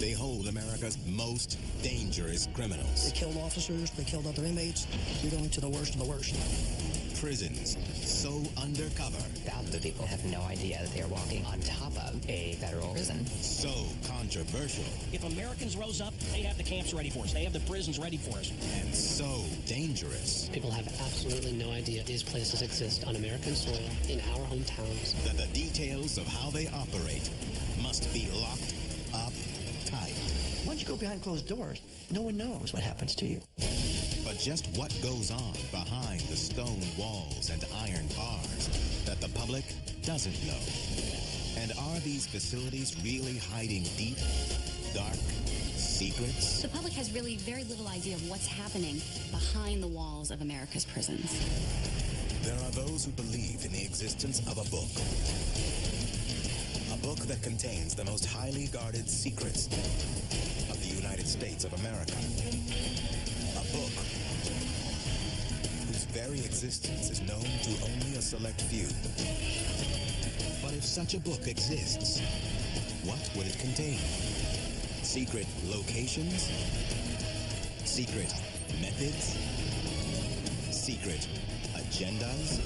They hold America's most dangerous criminals. They killed officers, they killed other inmates. You're going to the worst of the worst. Prisons so undercover. Thousands of people have no idea that they are walking on top of a federal prison. So controversial. If Americans rose up, they have the camps ready for us. They have the prisons ready for us. And so dangerous. People have absolutely no idea these places exist on American soil in our hometowns. That the details of how they operate must be locked up tight. Once you go behind closed doors, no one knows what happens to you. But just what goes on behind the stone walls and iron bars that the public doesn't know? And are these facilities really hiding deep, dark secrets? The public has really very little idea of what's happening behind the walls of America's prisons. There are those who believe in the existence of a book. A book that contains the most highly guarded secrets of the United States of America. A book whose very existence is known to only a select few. But if such a book exists, what would it contain? Secret locations? Secret methods? Secret agendas?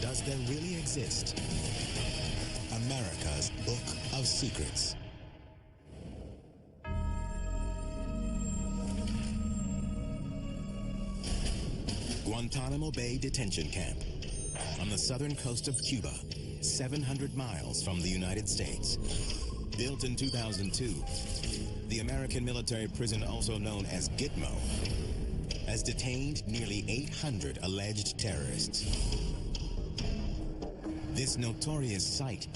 Does there really exist America's Book of Secrets? Guantanamo Bay Detention Camp on the southern coast of Cuba, 700 miles from the United States. Built in 2002, the American military prison, also known as Gitmo, has detained nearly 800 alleged terrorists. This notorious site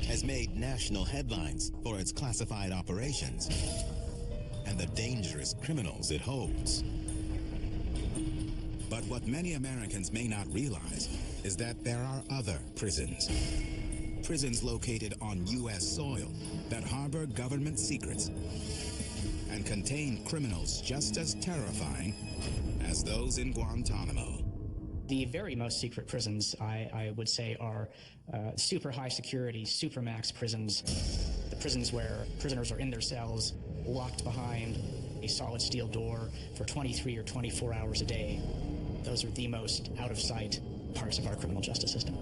has made national headlines for its classified operations and the dangerous criminals it holds. But what many Americans may not realize is that there are other prisons. Prisons located on U.S. soil that harbor government secrets and contain criminals just as terrifying as those in Guantanamo. The very most secret prisons, I would say, are super high security, supermax prisons. The prisons where prisoners are in their cells, locked behind a solid steel door for 23 or 24 hours a day. Those are the most out-of-sight parts of our criminal justice system.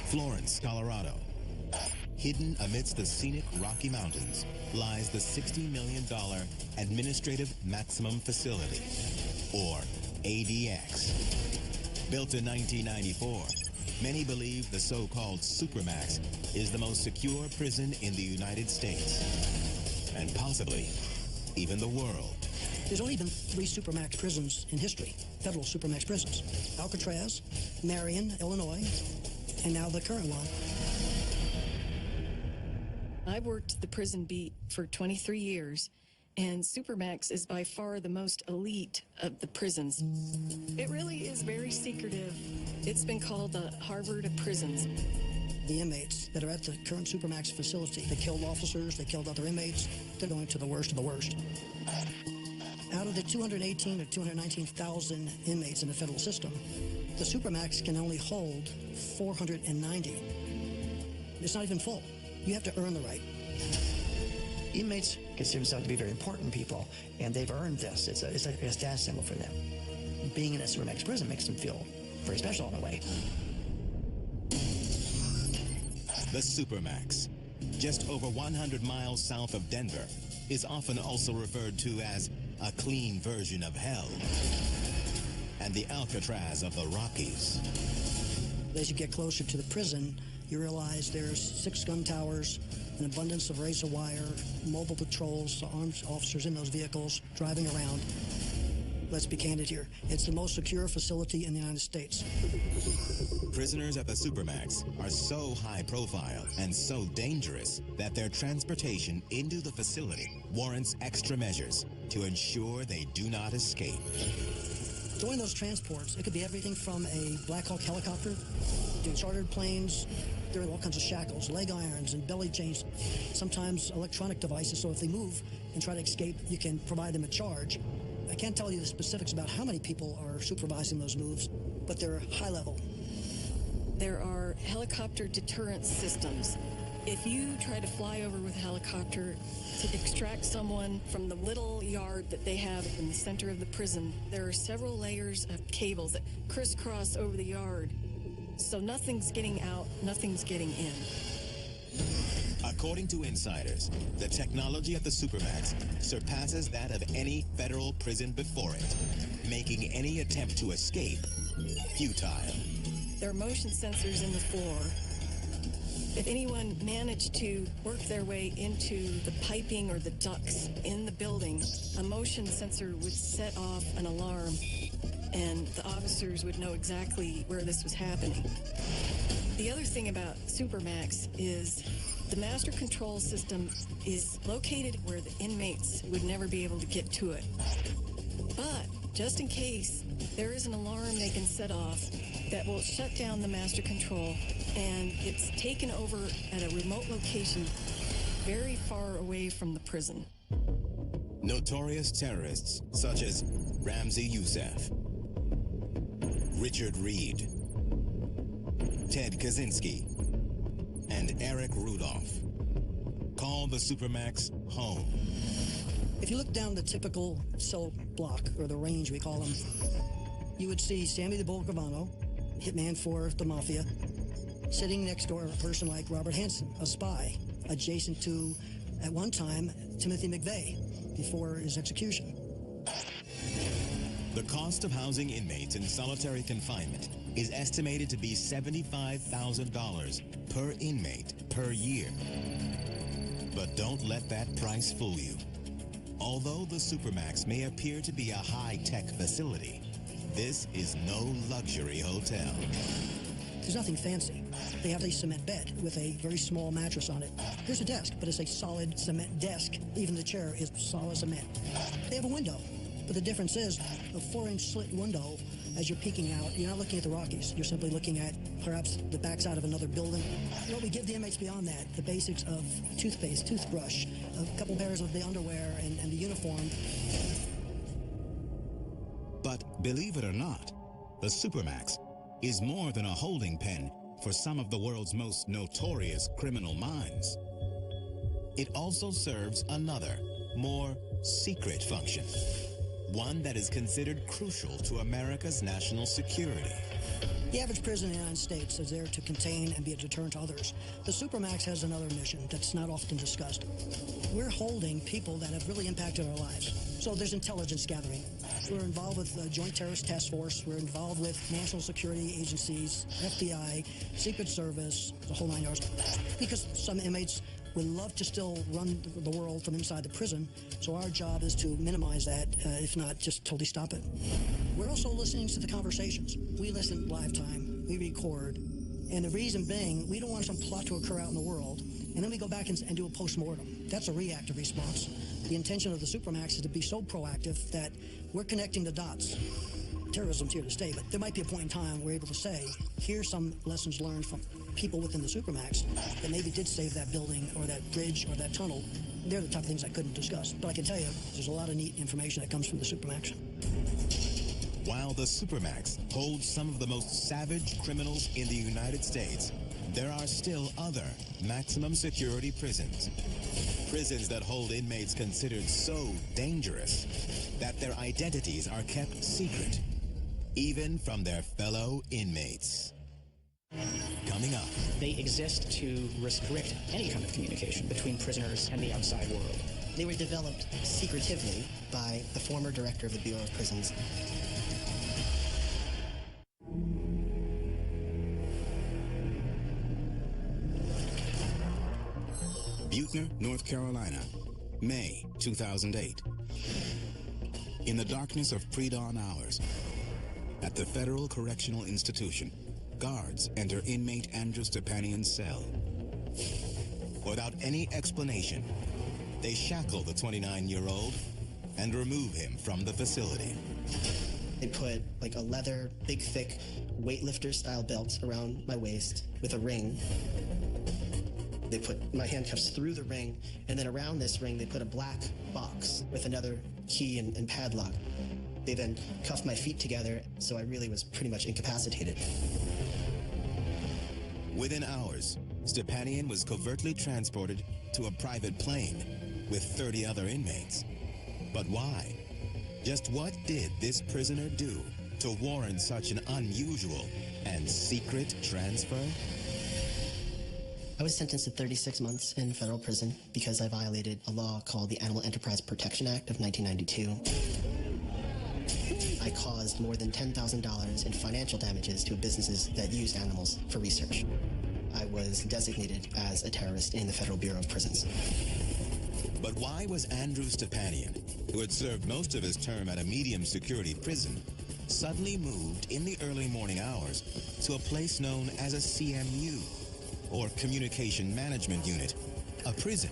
Florence, Colorado. Hidden amidst the scenic Rocky Mountains lies the $60 million Administrative Maximum Facility, or ADX. Built in 1994, many believe the so-called Supermax is the most secure prison in the United States, and possibly even the world. There's only been 3 Supermax prisons in history, federal Supermax prisons. Alcatraz, Marion, Illinois, and now the current one. I worked the prison beat for 23 years, and Supermax is by far the most elite of the prisons. It really is very secretive. It's been called the Harvard of prisons. The inmates that are at the current Supermax facility, they killed officers, they killed other inmates, they're going to the worst of the worst. Out of the 218 or 219,000 inmates in the federal system, the Supermax can only hold 490. It's not even full. You have to earn the right. Inmates consider themselves to be very important people, and they've earned this. It's a status symbol for them. Being in a Supermax prison makes them feel very special in a way. The Supermax, just over 100 miles south of Denver, is often also referred to as a clean version of hell, and the Alcatraz of the Rockies. As you get closer to the prison, you realize there's 6 gun towers, an abundance of razor wire, mobile patrols, armed officers in those vehicles driving around. Let's be candid here. It's the most secure facility in the United States. Prisoners at the Supermax are so high profile and so dangerous that their transportation into the facility warrants extra measures to ensure they do not escape. During those transports, it could be everything from a Black Hawk helicopter to chartered planes. There are all kinds of shackles, leg irons, and belly chains, sometimes electronic devices, so if they move and try to escape, you can provide them a charge. I can't tell you the specifics about how many people are supervising those moves, but they're high level. There are helicopter deterrence systems If you try to fly over with a helicopter to extract someone from the little yard that they have in the center of the prison, there are several layers of cables that crisscross over the yard. So nothing's getting out, nothing's getting in. According to insiders, the technology at the Supermax surpasses that of any federal prison before it, making any attempt to escape futile. There are motion sensors in the floor. If anyone managed to work their way into the piping or the ducts in the building, a motion sensor would set off an alarm, and the officers would know exactly where this was happening. The other thing about Supermax is the master control system is located where the inmates would never be able to get to it. But just in case, there is an alarm they can set off that will shut down the master control, and it's taken over at a remote location very far away from the prison. Notorious terrorists such as Ramzi Youssef, Richard Reed, Ted Kaczynski, and Eric Rudolph call the Supermax home. If you look down the typical cell block, or the range we call them, you would see Sammy the Bull Gravano, hitman for the mafia, sitting next door a person like Robert Hansen, a spy, adjacent to, at one time, Timothy McVeigh, before his execution. The cost of housing inmates in solitary confinement is estimated to be $75,000 per inmate per year. But don't let that price fool you. Although the Supermax may appear to be a high-tech facility, this is no luxury hotel. There's nothing fancy. They have a cement bed with a very small mattress on it. Here's a desk, but it's a solid cement desk. Even the chair is solid cement. They have a window, but the difference is a 4-inch slit window. As you're peeking out, you're not looking at the Rockies. You're simply looking at perhaps the backside of another building. What we give the inmates beyond that, the basics of toothpaste, toothbrush, a couple pairs of the underwear and the uniform. But believe it or not, the Supermax is more than a holding pen for some of the world's most notorious criminal minds. It also serves another, more secret function, one that is considered crucial to America's national security. The average prison in the United States is there to contain and be a deterrent to others. The Supermax has another mission that's not often discussed. We're holding people that have really impacted our lives. So there's intelligence gathering. We're involved with the Joint Terrorist Task Force. We're involved with national security agencies, FBI, Secret Service, the whole 9 yards. Because some inmates would love to still run the world from inside the prison, so our job is to minimize that, if not just totally stop it. We're also listening to the conversations. We listen live time, we record, and the reason being, we don't want some plot to occur out in the world, and then we go back and do a post-mortem. That's a reactive response. The intention of the Supermax is to be so proactive that we're connecting the dots. Terrorism's here to stay, but there might be a point in time we're able to say, here's some lessons learned from people within the Supermax that maybe did save that building or that bridge or that tunnel. They're the tough things I couldn't discuss. But I can tell you, there's a lot of neat information that comes from the Supermax. While the Supermax holds some of the most savage criminals in the United States, there are still other maximum security prisons. Prisons that hold inmates considered so dangerous that their identities are kept secret, even from their fellow inmates. Coming up. They exist to restrict any kind of communication between prisoners and the outside world. They were developed secretively by the former director of the Bureau of Prisons. Buechner, North Carolina, May 2008. In the darkness of pre-dawn hours, at the Federal Correctional Institution, guards enter inmate Andrew Stepanian's cell. Without any explanation, they shackle the 29-year-old and remove him from the facility. They put like a leather, big, thick, weightlifter-style belt around my waist with a ring. They put my handcuffs through the ring, and then around this ring, they put a black box with another key and padlock. They then cuffed my feet together, so I really was pretty much incapacitated. Within hours, Stepanian was covertly transported to a private plane with 30 other inmates. But why? Just what did this prisoner do to warrant such an unusual and secret transfer? I was sentenced to 36 months in federal prison because I violated a law called the Animal Enterprise Protection Act of 1992. I caused more than $10,000 in financial damages to businesses that used animals for research. I was designated as a terrorist in the Federal Bureau of Prisons. But why was Andrew Stepanian, who had served most of his term at a medium security prison, suddenly moved in the early morning hours to a place known as a CMU, or Communication Management Unit, a prison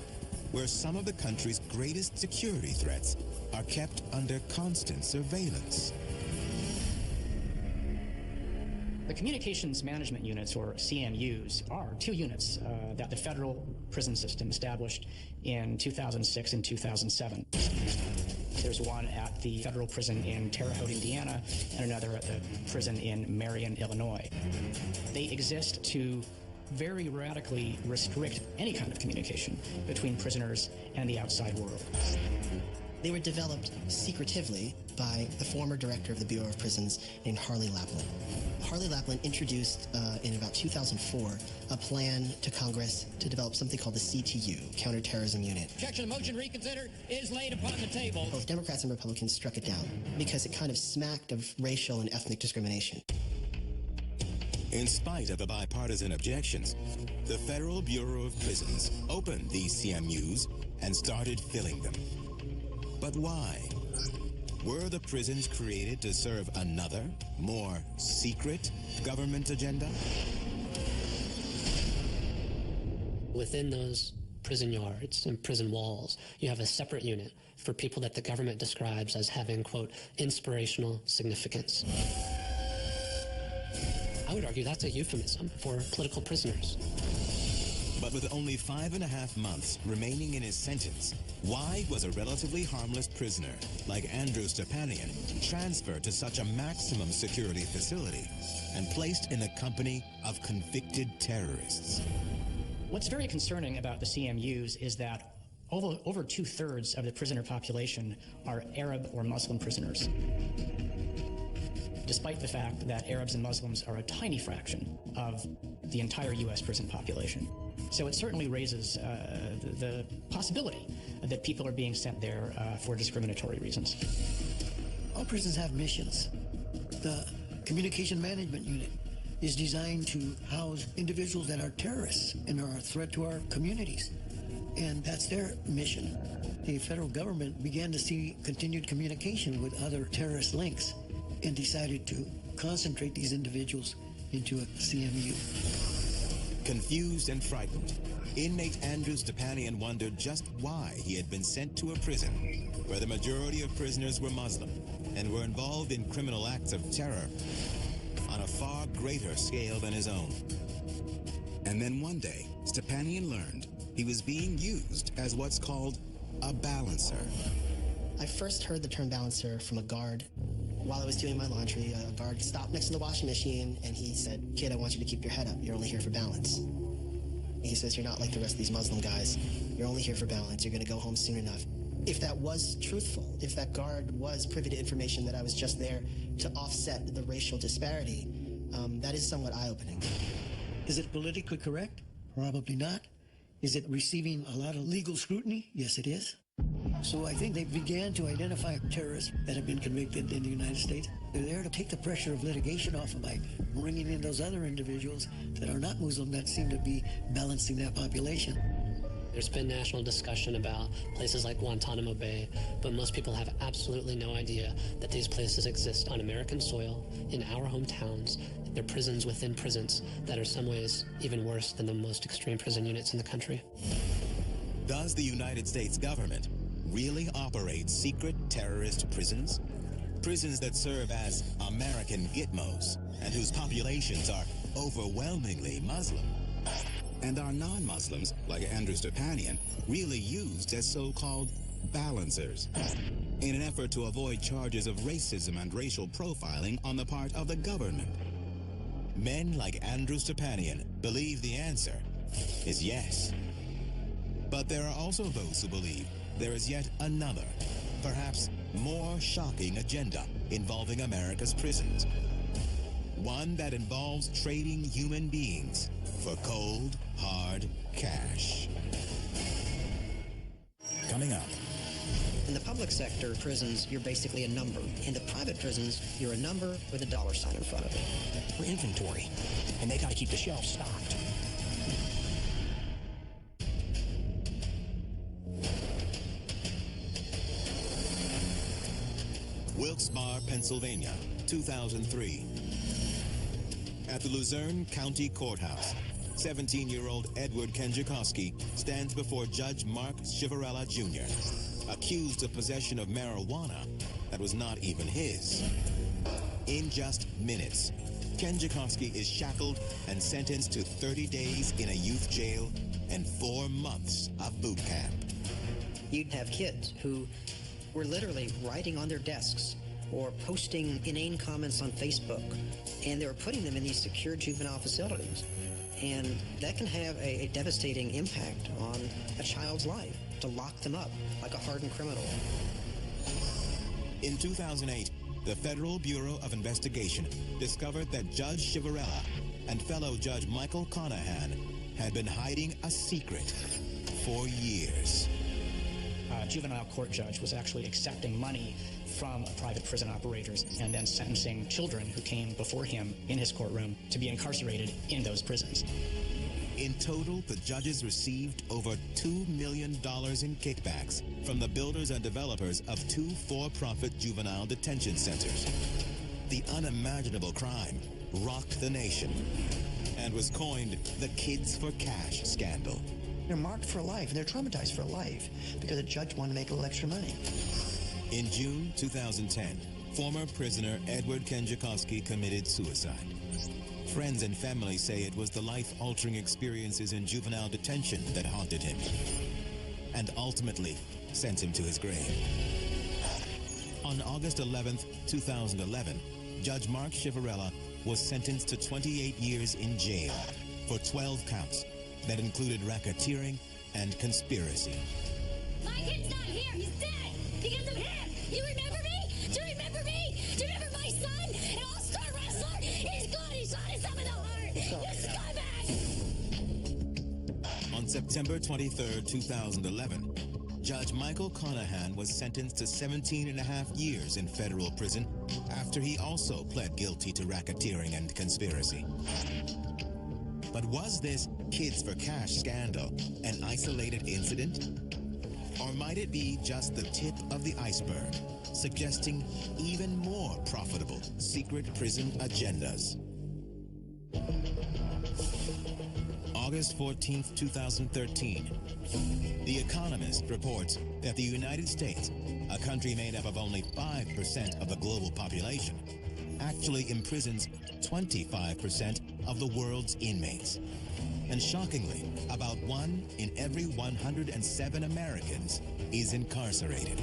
where some of the country's greatest security threats are kept under constant surveillance? The Communications Management Units, or CMUs, are two units that the federal prison system established in 2006 and 2007. There's one at the federal prison in Terre Haute, Indiana, and another at the prison in Marion, Illinois. They exist to very radically restrict any kind of communication between prisoners and the outside world. They were developed secretively by the former director of the Bureau of Prisons named Harley Laplin. Harley Laplin introduced in about 2004 a plan to Congress to develop something called the CTU, Counterterrorism Unit. Objection, motion reconsider is laid upon the table. Both Democrats and Republicans struck it down because it kind of smacked of racial and ethnic discrimination. In spite of the bipartisan objections, the Federal Bureau of Prisons opened these CMUs and started filling them. But why? Were the prisons created to serve another, more secret government agenda? Within those prison yards and prison walls, you have a separate unit for people that the government describes as having, quote, inspirational significance. I would argue that's a euphemism for political prisoners. But with only 5.5 months remaining in his sentence, why was a relatively harmless prisoner like Andrew Stepanian transferred to such a maximum security facility and placed in the company of convicted terrorists? What's very concerning about the CMUs is that over 2/3 of the prisoner population are Arab or Muslim prisoners, despite the fact that Arabs and Muslims are a tiny fraction of the entire U.S. prison population. So it certainly raises the possibility that people are being sent there for discriminatory reasons. All prisons have missions. The Communication Management Unit is designed to house individuals that are terrorists and are a threat to our communities. And that's their mission. The federal government began to see continued communication with other terrorist links and decided to concentrate these individuals into a CMU. Confused and frightened, inmate Andrew Stepanian wondered just why he had been sent to a prison where the majority of prisoners were Muslim and were involved in criminal acts of terror on a far greater scale than his own. And then one day, Stepanian learned he was being used as what's called a balancer. I first heard the term balancer from a guard. While I was doing my laundry, a guard stopped next to the washing machine and he said, "Kid, I want you to keep your head up. You're only here for balance." He says, "You're not like the rest of these Muslim guys. You're only here for balance. You're going to go home soon enough." If that was truthful, if that guard was privy to information that I was just there to offset the racial disparity, that is somewhat eye-opening. Is it politically correct? Probably not. Is it receiving a lot of legal scrutiny? Yes, it is. So I think they began to identify terrorists that have been convicted in the United States. They're there to take the pressure of litigation off of by bringing in those other individuals that are not Muslim that seem to be balancing that population. There's been national discussion about places like Guantanamo Bay, but most people have absolutely no idea that these places exist on American soil, in our hometowns. They're prisons within prisons that are some ways even worse than the most extreme prison units in the country. Does the United States government really operate secret terrorist prisons? Prisons that serve as American gitmos and whose populations are overwhelmingly Muslim. And are non-Muslims, like Andrew Stepanian, really used as so-called balancers in an effort to avoid charges of racism and racial profiling on the part of the government? Men like Andrew Stepanian believe the answer is yes. But there are also those who believe there is yet another, perhaps more shocking agenda involving America's prisons. One that involves trading human beings for cold, hard cash. Coming up. In the public sector prisons, you're basically a number. In the private prisons, you're a number with a dollar sign in front of it. For inventory, and they got to keep the shelves stocked. Wilkes-Barre, Pennsylvania, 2003. At the Luzerne County Courthouse, 17-year-old Edward Kenjikowski stands before Judge Mark Chivarella Jr., accused of possession of marijuana that was not even his. In just minutes, Kenjikowski is shackled and sentenced to 30 days in a youth jail and 4 months of boot camp. You'd have kids who were literally writing on their desks or posting inane comments on Facebook, and they were putting them in these secure juvenile facilities. And that can have a devastating impact on a child's life, to lock them up like a hardened criminal. In 2008, the Federal Bureau of Investigation discovered that Judge Chivarella and fellow Judge Michael Conahan had been hiding a secret for years. A juvenile court judge was actually accepting money from private prison operators and then sentencing children who came before him in his courtroom to be incarcerated in those prisons. In total, the judges received over $2 million in kickbacks from the builders and developers of 2 for-profit juvenile detention centers. The unimaginable crime rocked the nation and was coined the Kids for Cash scandal. They're marked for life, and they're traumatized for life because a judge wanted to make a little extra money. In June 2010, former prisoner Edward Kenjikowski committed suicide. Friends and family say it was the life-altering experiences in juvenile detention that haunted him and ultimately sent him to his grave. On August 11, 2011, Judge Mark Chivarella was sentenced to 28 years in jail for 12 counts that included racketeering and conspiracy. My kid's not here. He's dead because of him. You remember me? Do you remember me? Do you remember my son? An all-star wrestler? He's gone. He shot himself in the heart. You scumbag! On September 23, 2011, Judge Michael Conahan was sentenced to 17 and a half years in federal prison after he also pled guilty to racketeering and conspiracy. But was this Kids for Cash scandal an isolated incident? Or might it be just the tip of the iceberg, suggesting even more profitable secret prison agendas? August 14, 2013. The Economist reports that the United States, a country made up of only 5% of the global population, actually imprisons 25% of the world's inmates. And shockingly, about 1 in every 107 Americans is incarcerated.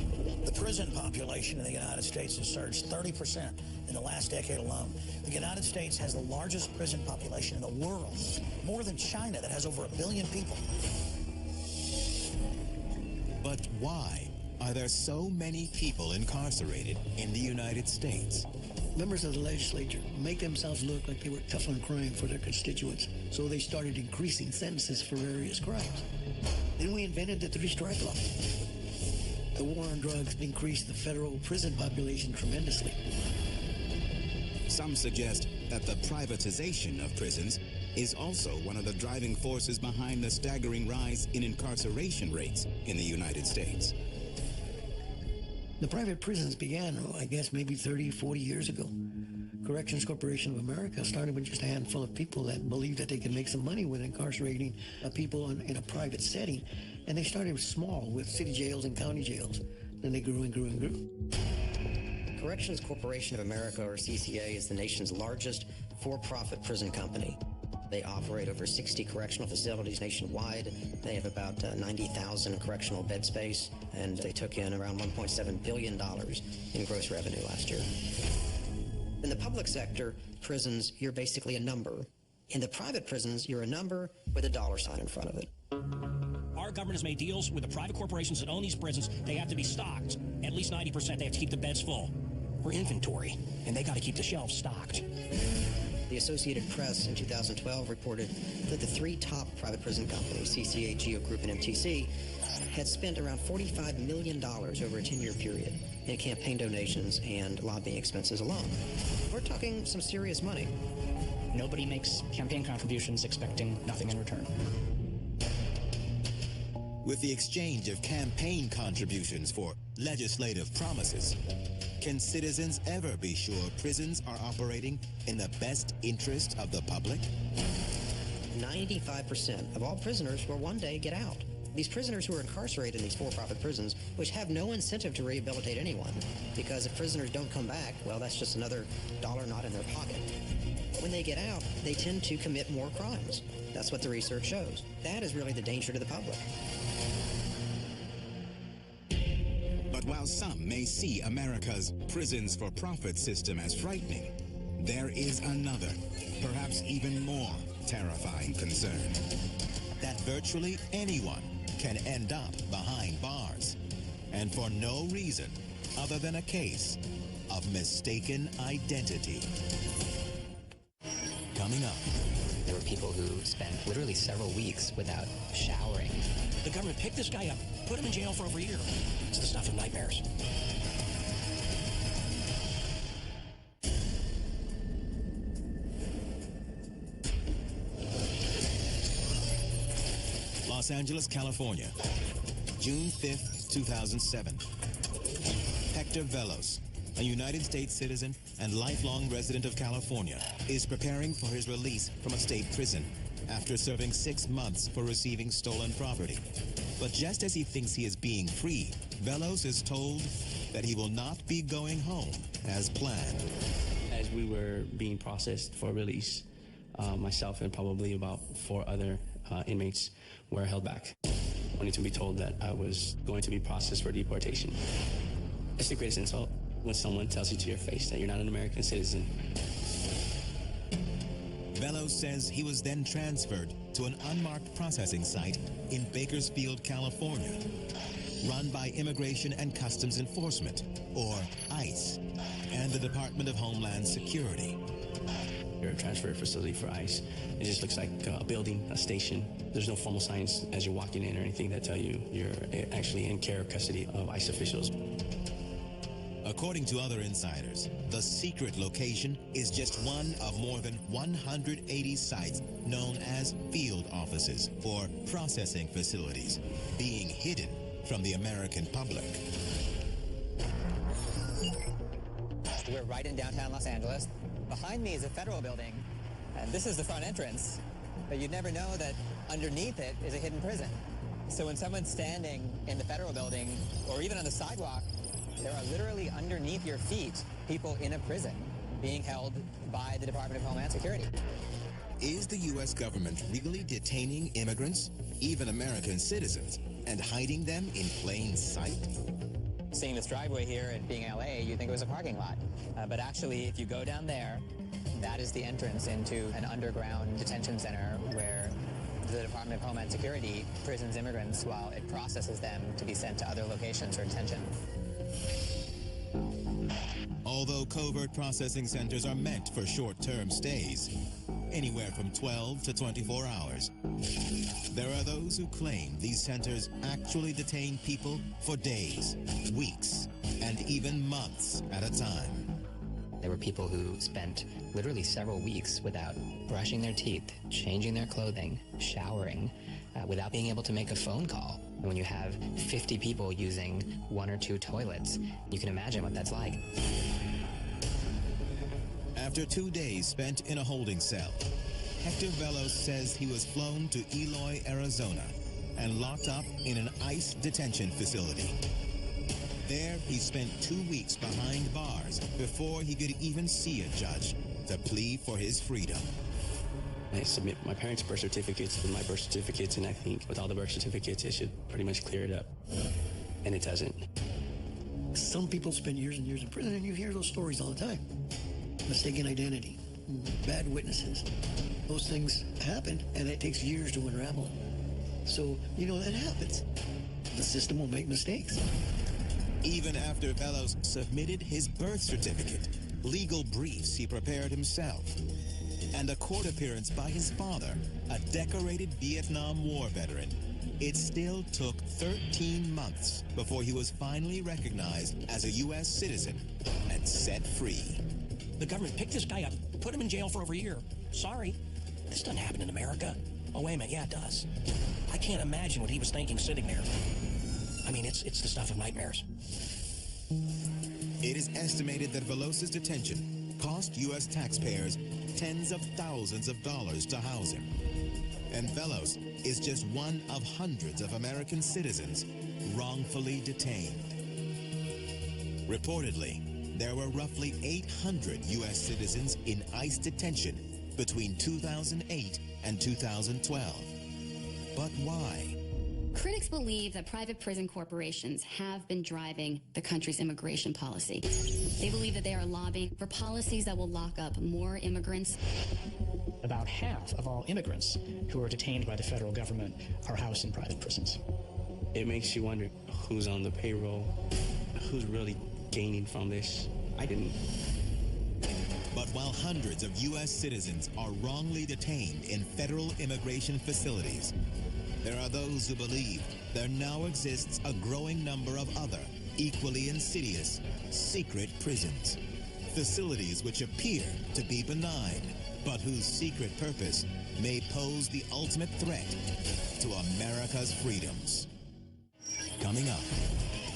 The prison population in the United States has surged 30% in the last decade alone. The United States has the largest prison population in the world, more than China that has over 1 billion people. But why are there so many people incarcerated in the United States? Members of the legislature make themselves look like they were tough on crime for their constituents, so they started increasing sentences for various crimes. Then we invented the 3-strike law. The war on drugs increased the federal prison population tremendously. Some suggest that the privatization of prisons is also one of the driving forces behind the staggering rise in incarceration rates in the United States. The private prisons began, I guess, maybe 30, 40 years ago. Corrections Corporation of America started with just a handful of people that believed that they could make some money with incarcerating people in a private setting. And they started small with city jails and county jails. Then they grew and grew and grew. Corrections Corporation of America, or CCA, is the nation's largest for-profit prison company. They operate over 60 correctional facilities nationwide. They have about 90,000 correctional bed space, and they took in around $1.7 billion in gross revenue last year. In the public sector prisons, you're basically a number. In the private prisons, you're a number with a dollar sign in front of it. Our government has made deals with the private corporations that own these prisons. They have to be stocked. At least 90%. They have to keep the beds full. We're inventory, and they got to keep the shelves stocked. The Associated Press in 2012 reported that the three top private prison companies, CCA, Geo Group, and MTC, had spent around $45 million over a 10-year period in campaign donations and lobbying expenses alone. We're talking some serious money. Nobody makes campaign contributions expecting nothing in return. With the exchange of campaign contributions for legislative promises, can citizens ever be sure prisons are operating in the best interest of the public? 95% of all prisoners will one day get out. These prisoners who are incarcerated in these for-profit prisons, which have no incentive to rehabilitate anyone, because if prisoners don't come back, well, that's just another dollar not in their pocket. When they get out, they tend to commit more crimes. That's what the research shows. That is really the danger to the public. But while some may see America's prisons for profit system as frightening, there is another, perhaps even more terrifying concern. That virtually anyone can end up behind bars, and for no reason other than a case of mistaken identity. Coming up. There were people who spent literally several weeks without showering. The government picked this guy up, put him in jail for over a year. It's the stuff of nightmares. Los Angeles, California, June 5th, 2007. Hector Velos, a United States citizen and lifelong resident of California, is preparing for his release from a state prison after serving 6 months for receiving stolen property. But just as he thinks he is being free, Velos is told that he will not be going home as planned. As we were being processed for release, myself and probably about 4 other inmates were held back, only to be told that I was going to be processed for deportation. It's the greatest insult when someone tells you to your face that you're not an American citizen. Velos says he was then transferred to an unmarked processing site in Bakersfield, California, run by Immigration and Customs Enforcement, or ICE, and the Department of Homeland Security. You're a transfer facility for ICE. It just looks like a building, a station. There's no formal signs as you're walking in or anything that tell you you're actually in care or custody of ICE officials. According to other insiders, the secret location is just one of more than 180 sites known as field offices or processing facilities, being hidden from the American public. We're right in downtown Los Angeles. Behind me is a federal building, and this is the front entrance. But you'd never know that underneath it is a hidden prison. So when someone's standing in the federal building, or even on the sidewalk, there are literally underneath your feet people in a prison being held by the Department of Homeland Security. Is the U.S. government really detaining immigrants, even American citizens, and hiding them in plain sight? Seeing this driveway here and being in LA, you'd think it was a parking lot. But actually, if you go down there, that is the entrance into an underground detention center where the Department of Homeland Security prisons immigrants while it processes them to be sent to other locations for detention. Although covert processing centers are meant for short-term stays, anywhere from 12 to 24 hours, there are those who claim these centers actually detain people for days, weeks, and even months at a time. There were people who spent literally several weeks without brushing their teeth, changing their clothing, showering, without being able to make a phone call. And when you have 50 people using 1 or 2 toilets, you can imagine what that's like. After 2 days spent in a holding cell, Hector Velos says he was flown to Eloy, Arizona, and locked up in an ICE detention facility. There, he spent 2 weeks behind bars before he could even see a judge to plead for his freedom. I submit my parents' birth certificates and my birth certificates, and I think with all the birth certificates, it should pretty much clear it up. And it doesn't. Some people spend years and years in prison, and you hear those stories all the time. mistaken identity, bad witnesses. Those things happen, and it takes years to unravel. So, that happens. The system will make mistakes. Even after Velos submitted his birth certificate, legal briefs he prepared himself, and a court appearance by his father, a decorated Vietnam War veteran, it still took 13 months before he was finally recognized as a U.S. citizen and set free. The government picked this guy up, put him in jail for over a year. Sorry, this doesn't happen in America. Oh, wait a minute, yeah, it does. I can't imagine what he was thinking sitting there. I mean, it's the stuff of nightmares. It is estimated that Velos's detention cost U.S. taxpayers tens of thousands of dollars to house him. And Velos is just one of hundreds of American citizens wrongfully detained. Reportedly, there were roughly 800 U.S. citizens in ICE detention between 2008 and 2012. But why? Critics believe that private prison corporations have been driving the country's immigration policy. They believe that they are lobbying for policies that will lock up more immigrants. About half of all immigrants who are detained by the federal government are housed in private prisons. It makes you wonder who's on the payroll, who's really gaining from this. I didn't. But while hundreds of U.S. citizens are wrongly detained in federal immigration facilities, there are those who believe there now exists a growing number of other, equally insidious, secret prisons. Facilities which appear to be benign, but whose secret purpose may pose the ultimate threat to America's freedoms. Coming up.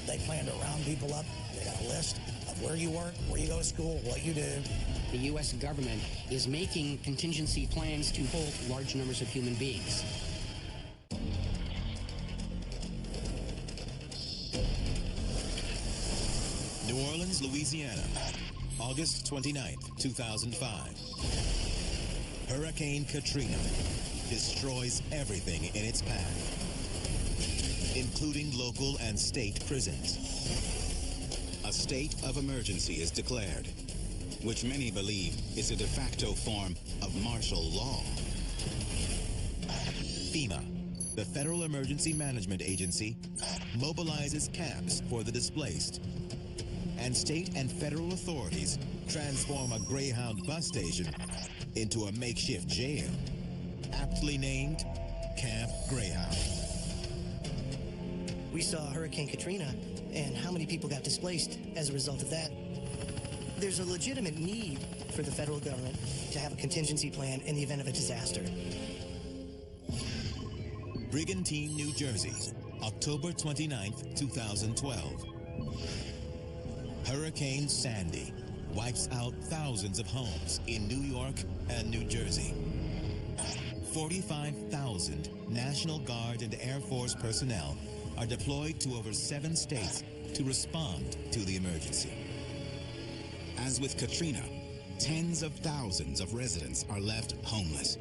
They plan to round people up. They got a list of where you work, where you go to school, what you do. The U.S. government is making contingency plans to hold large numbers of human beings. New Orleans, Louisiana, August 29th, 2005. Hurricane Katrina destroys everything in its path, including local and state prisons. A state of emergency is declared, which many believe is a de facto form of martial law. FEMA, the Federal Emergency Management Agency, mobilizes camps for the displaced, and state and federal authorities transform a Greyhound bus station into a makeshift jail, aptly named Camp Greyhound. We saw Hurricane Katrina and how many people got displaced as a result of that. There's a legitimate need for the federal government to have a contingency plan in the event of a disaster. Brigantine, New Jersey, October 29th, 2012. Hurricane Sandy wipes out thousands of homes in New York and New Jersey. 45,000 National Guard and Air Force personnel are deployed to over 7 states to respond to the emergency. As with Katrina, tens of thousands of residents are left homeless.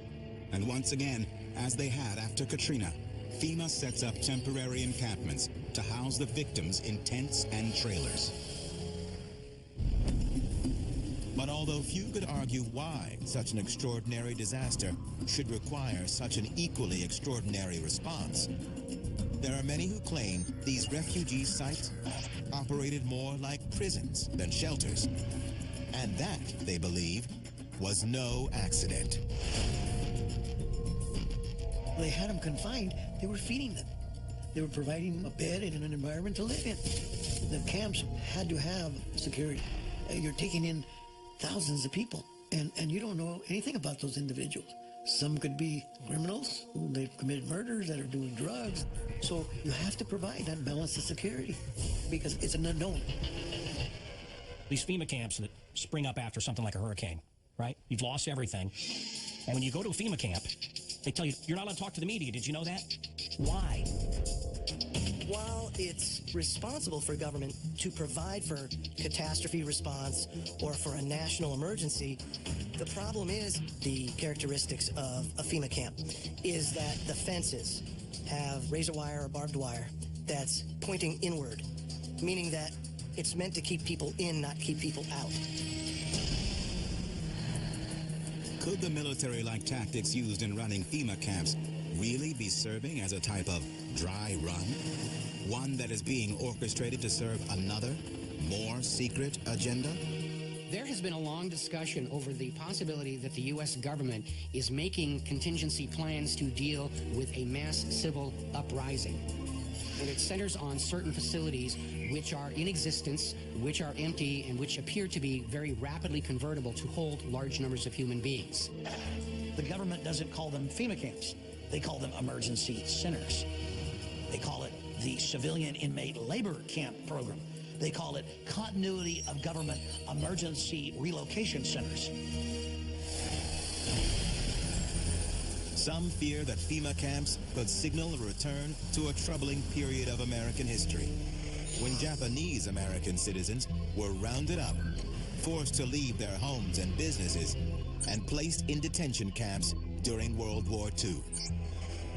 And once again, as they had after Katrina, FEMA sets up temporary encampments to house the victims in tents and trailers. But although few could argue why such an extraordinary disaster should require such an equally extraordinary response, there are many who claim these refugee sites operated more like prisons than shelters. And that, they believe, was no accident. They had them confined. They were feeding them. They were providing a bed and an environment to live in. The camps had to have security. You're taking in thousands of people, and you don't know anything about those individuals. Some could be criminals. They've committed murders, that are doing drugs. So you have to provide that balance of security because it's an unknown. These FEMA camps that spring up after something like a hurricane, right? You've lost everything. And when you go to a FEMA camp, they tell you, you're not allowed to talk to the media. Did you know that? Why? While it's responsible for government to provide for catastrophe response or for a national emergency, the problem is the characteristics of a FEMA camp is that the fences have razor wire or barbed wire that's pointing inward, meaning that it's meant to keep people in, not keep people out. Could the military-like tactics used in running FEMA camps really be serving as a type of dry run? One that is being orchestrated to serve another, more secret agenda? There has been a long discussion over the possibility that the U.S. government is making contingency plans to deal with a mass civil uprising. And it centers on certain facilities which are in existence, which are empty, and which appear to be very rapidly convertible to hold large numbers of human beings. The government doesn't call them FEMA camps. They call them emergency centers. They call it the Civilian Inmate Labor Camp Program. They call it Continuity of Government Emergency Relocation Centers. Some fear that FEMA camps could signal a return to a troubling period of American history, when Japanese American citizens were rounded up, forced to leave their homes and businesses, and placed in detention camps during World War II.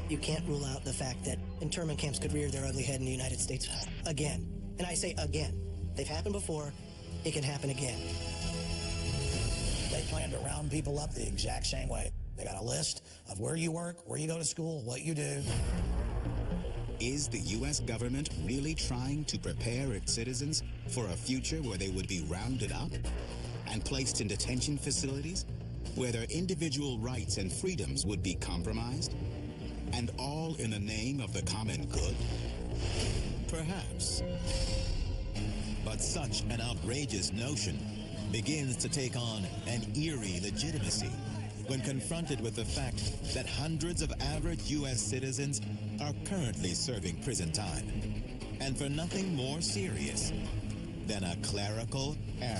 You can't rule out the fact that internment camps could rear their ugly head in the United States again. And I say again. They've happened before. It can happen again. They plan to round people up the exact same way. They got a list of where you work, where you go to school, what you do. Is the U.S. government really trying to prepare its citizens for a future where they would be rounded up and placed in detention facilities where their individual rights and freedoms would be compromised? And all in the name of the common good? Perhaps. But such an outrageous notion begins to take on an eerie legitimacy when confronted with the fact that hundreds of average U.S. citizens are currently serving prison time, and for nothing more serious than a clerical error.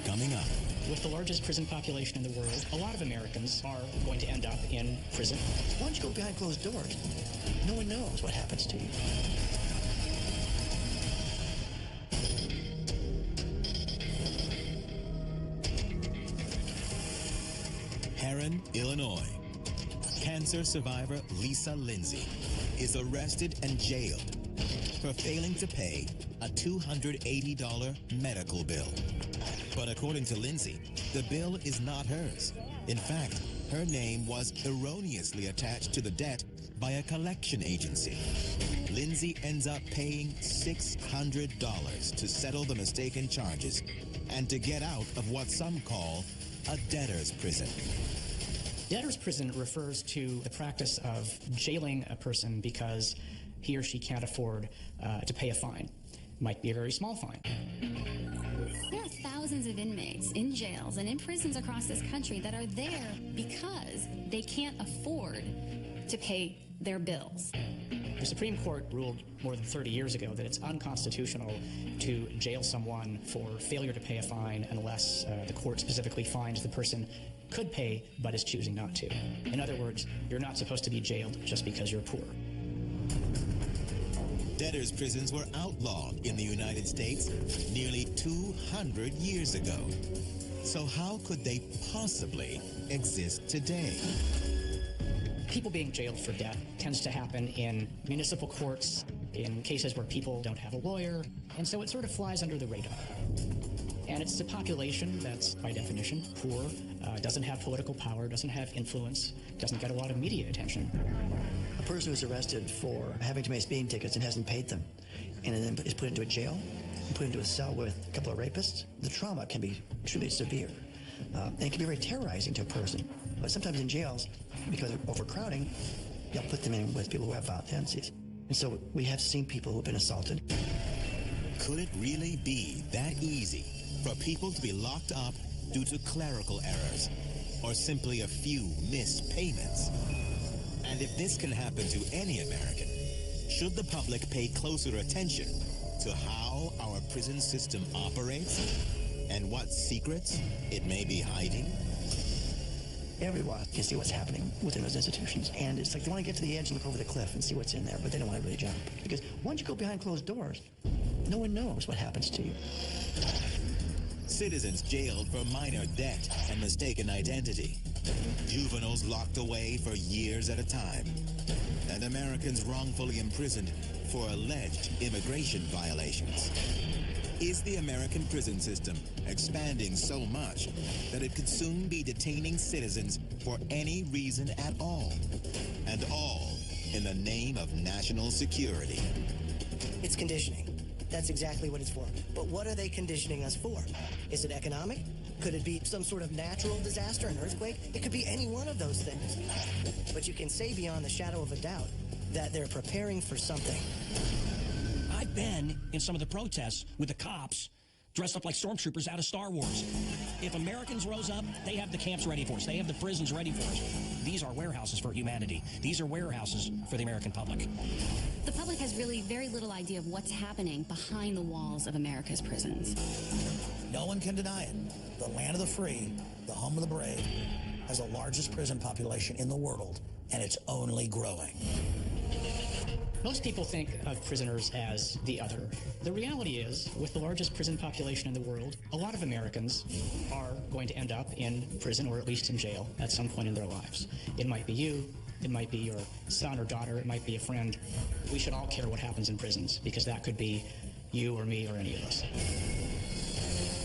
Coming up. With the largest prison population in the world, a lot of Americans are going to end up in prison. Why don't you go behind closed doors? No one knows what happens to you. Herrin, Illinois. Cancer survivor Lisa Lindsay is arrested and jailed for failing to pay a $280 medical bill. But according to Lindsay, the bill is not hers. In fact, her name was erroneously attached to the debt by a collection agency. Lindsay ends up paying $600 to settle the mistaken charges and to get out of what some call a debtor's prison. Debtor's prison refers to the practice of jailing a person because he or she can't afford to pay a fine. It might be a very small fine. There are thousands of inmates in jails and in prisons across this country that are there because they can't afford to pay their bills. The Supreme Court ruled more than 30 years ago that it's unconstitutional to jail someone for failure to pay a fine unless the court specifically finds the person could pay but is choosing not to. In other words, you're not supposed to be jailed just because you're poor. Debtors' prisons were outlawed in the United States nearly 200 years ago. So how could they possibly exist today? People being jailed for debt tends to happen in municipal courts, in cases where people don't have a lawyer, and so it sort of flies under the radar. And it's a population that's, by definition, poor, doesn't have political power, doesn't have influence, doesn't get a lot of media attention. A person who's arrested for having too many speeding tickets and hasn't paid them, and then is put into a jail, and put into a cell with a couple of rapists, the trauma can be truly severe. And it can be very terrorizing to a person. But sometimes in jails, because of overcrowding, they'll put them in with people who have violent tendencies. And so we have seen people who have been assaulted. Could it really be that easy for people to be locked up due to clerical errors or simply a few missed payments? And if this can happen to any American, should the public pay closer attention to how our prison system operates and what secrets it may be hiding? Everyone can see what's happening within those institutions. And it's like they want to get to the edge and look over the cliff and see what's in there, but they don't want to really jump. Because once you go behind closed doors, no one knows what happens to you. Citizens jailed for minor debt and mistaken identity. Juveniles locked away for years at a time. And Americans wrongfully imprisoned for alleged immigration violations. Is the American prison system expanding so much that it could soon be detaining citizens for any reason at all? And all in the name of national security. It's conditioning. That's exactly what it's for. But what are they conditioning us for? Is it economic? Could it be some sort of natural disaster, an earthquake? It could be any one of those things. But you can say beyond the shadow of a doubt that they're preparing for something. I've been in some of the protests with the cops dressed up like stormtroopers out of Star Wars. If Americans rose up, they have the camps ready for us. They have the prisons ready for us. These are warehouses for humanity. These are warehouses for the American public. The public has really very little idea of what's happening behind the walls of America's prisons. No one can deny it. The land of the free, the home of the brave, has the largest prison population in the world, and it's only growing. Most people think of prisoners as the other. The reality is, with the largest prison population in the world, a lot of Americans are going to end up in prison or at least in jail at some point in their lives. It might be you, it might be your son or daughter, it might be a friend. We should all care what happens in prisons because that could be you or me or any of us.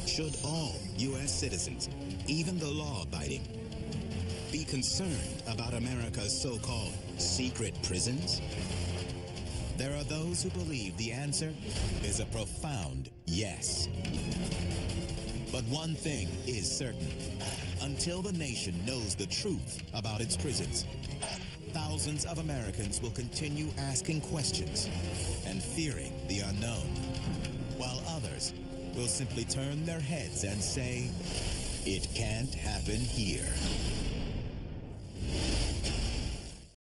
Should all U.S. citizens, even the law-abiding, be concerned about America's so-called secret prisons? There are those who believe the answer is a profound yes. But one thing is certain. Until the nation knows the truth about its prisons, thousands of Americans will continue asking questions and fearing the unknown, while others will simply turn their heads and say, "It can't happen here."